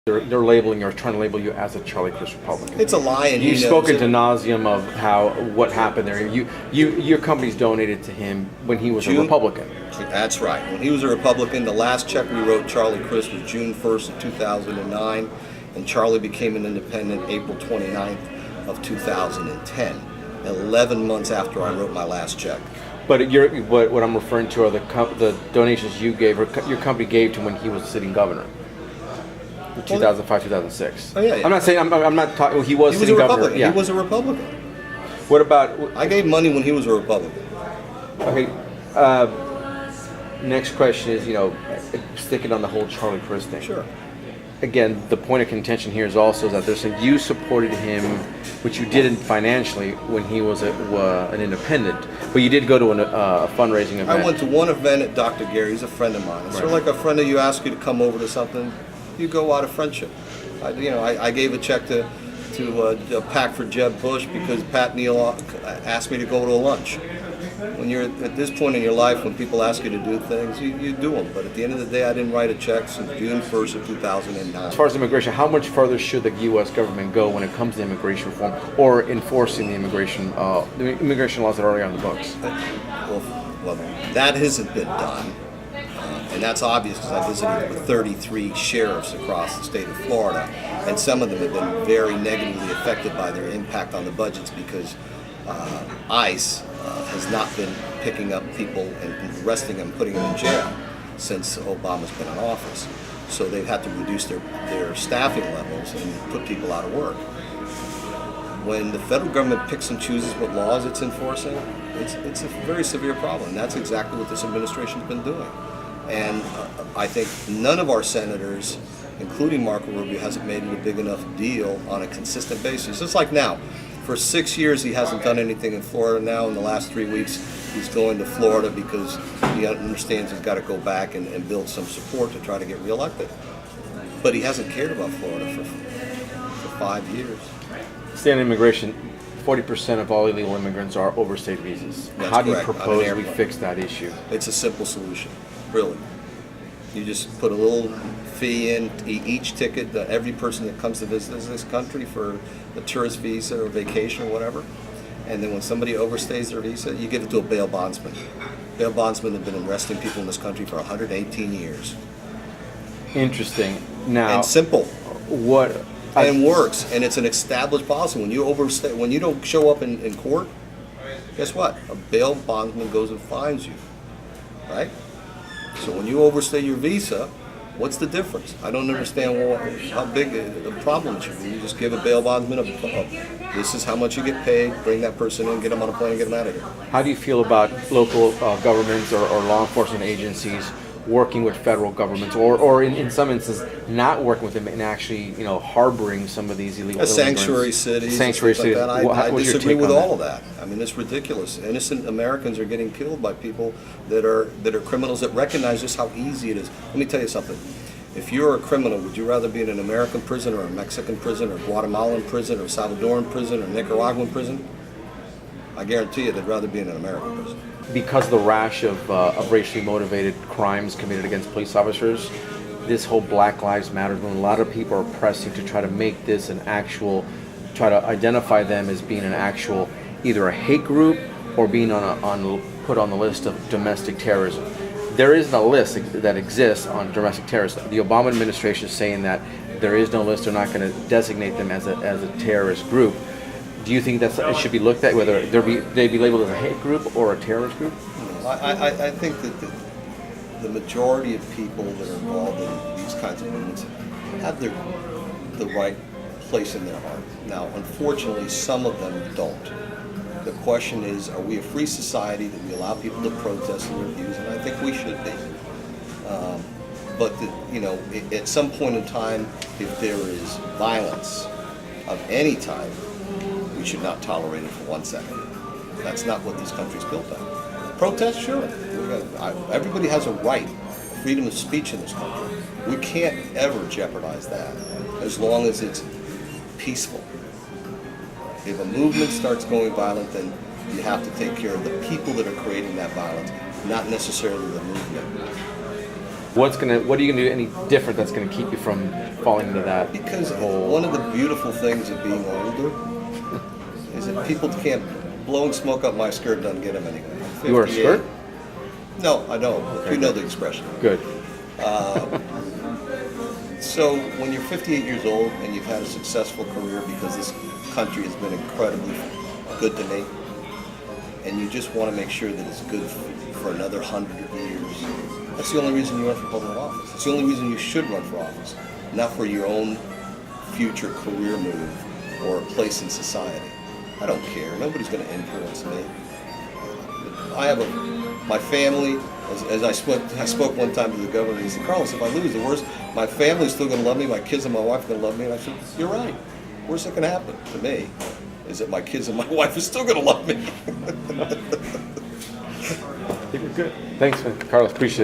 they're labeling or trying to label you as a Charlie Crist Republican. It's a lie, and You've spoken to nauseum of what happened there. Your company's donated to him when he was a Republican. That's right. When he was a Republican, the last check we wrote Charlie Crist was June 1st of 2009, and Charlie became an independent April 29th of 2010, 11 months after I wrote my last check. But what I'm referring to are the donations you gave, or your company gave to him when he was sitting governor. 2005, 2006. Oh yeah. I'm not saying I'm not talking. He was sitting governor. Yeah. He was a Republican. What about? I gave money when he was a Republican. Okay. Next question is, sticking on the whole Charlie Crist thing. Sure. Again, the point of contention here is also that they're saying you supported him, which you didn't financially when he was an independent, but you did go to a fundraising event. I went to one event at Dr. Gary. He's a friend of mine. It's sort of like a friend of you asks you to come over to something. You go out of friendship. I gave a check to PAC for Jeb Bush because Pat Neal asked me to go to a lunch. When you're at this point in your life, when people ask you to do things, you do them. But at the end of the day, I didn't write a check since June 1st of 2009. As far as immigration, how much further should the U.S. government go when it comes to immigration reform or enforcing the immigration laws that are already on the books? Well, that hasn't been done. And that's obvious because I visited with 33 sheriffs across the state of Florida, and some of them have been very negatively affected by their impact on the budgets because ICE has not been picking up people and arresting them, putting them in jail since Obama's been in office. So they've had to reduce their staffing levels and put people out of work. When the federal government picks and chooses what laws it's enforcing, it's a very severe problem. That's exactly what this administration's been doing. And I think none of our senators, including Marco Rubio, hasn't made it a big enough deal on a consistent basis. It's like now, for 6 years he hasn't done anything in Florida. Now in the last 3 weeks he's going to Florida because he understands he's got to go back and build some support to try to get reelected. But he hasn't cared about Florida for 5 years. Staying on immigration, 40% of all illegal immigrants are overstayed visas. That's How do you correct. propose we fix that issue? It's a simple solution, really. You just put a little fee in each ticket that every person that comes to visit this country for a tourist visa or vacation or whatever, and then when somebody overstays their visa, you give it to a bail bondsman. Bail bondsmen have been arresting people in this country for 118 years. Interesting. Now, and simple. And works, and it's an established policy. When you overstay, when you don't show up in court, guess what? A bail bondsman goes and fines you, right? So when you overstay your visa, what's the difference? I don't understand how big the problem should be. You just give a bail bondsman this is how much you get paid, bring that person in, get them on a plane, get them out of here. How do you feel about local governments or law enforcement agencies working with federal governments, or in some instances not working with them and actually harboring some of these illegal immigrants? Sanctuary cities. Like that. I disagree with all of that. I mean, it's ridiculous. Innocent Americans are getting killed by people that are criminals that recognize just how easy it is. Let me tell you something. If you're a criminal, would you rather be in an American prison or a Mexican prison or Guatemalan prison or Salvadoran prison or Nicaraguan prison? I guarantee you they'd rather be in an American prison. Because the rash of racially motivated crimes committed against police officers, this whole Black Lives Matter movement, a lot of people are pressing to try to make this try to identify them as being an actual, either a hate group or being put on the list of domestic terrorism. There isn't a list that exists on domestic terrorism. The Obama administration is saying that there is no list. They're not going to designate them as a terrorist group. Do you think that it should be looked at, whether they be labeled as a hate group or a terrorist group? I think that the majority of people that are involved in these kinds of movements have the right place in their heart. Now, unfortunately, some of them don't. The question is, are we a free society that we allow people to protest their views? And I think we should be. But at some point in time, if there is violence of any type, we should not tolerate it for 1 second. That's not what this country's built on. Protest, sure. Everybody has a right, freedom of speech in this country. We can't ever jeopardize that as long as it's peaceful. If a movement starts going violent, then you have to take care of the people that are creating that violence, not necessarily the movement. What are you gonna do any different that's gonna keep you from falling into that? Because whole... one of the beautiful things of being older is that people can't blowing smoke up my skirt doesn't get them anywhere. You wear a skirt? No, I don't. Okay, you know the expression. Good. So when you're 58 years old and you've had a successful career because this country has been incredibly good to me, and you just want to make sure that it's good for another 100 years, that's the only reason you run for public office. It's the only reason you should run for office, not for your own future career move or a place in society. I don't care. Nobody's going to influence me. I have my family. As I spoke one time to the governor. He said, "Carlos, if I lose, the worst. My family's still going to love me. My kids and my wife are going to love me." And I said, "You're right. Worst that can happen to me is that my kids and my wife are still going to love me." I think we're good. Thanks, man. Carlos. Appreciate it.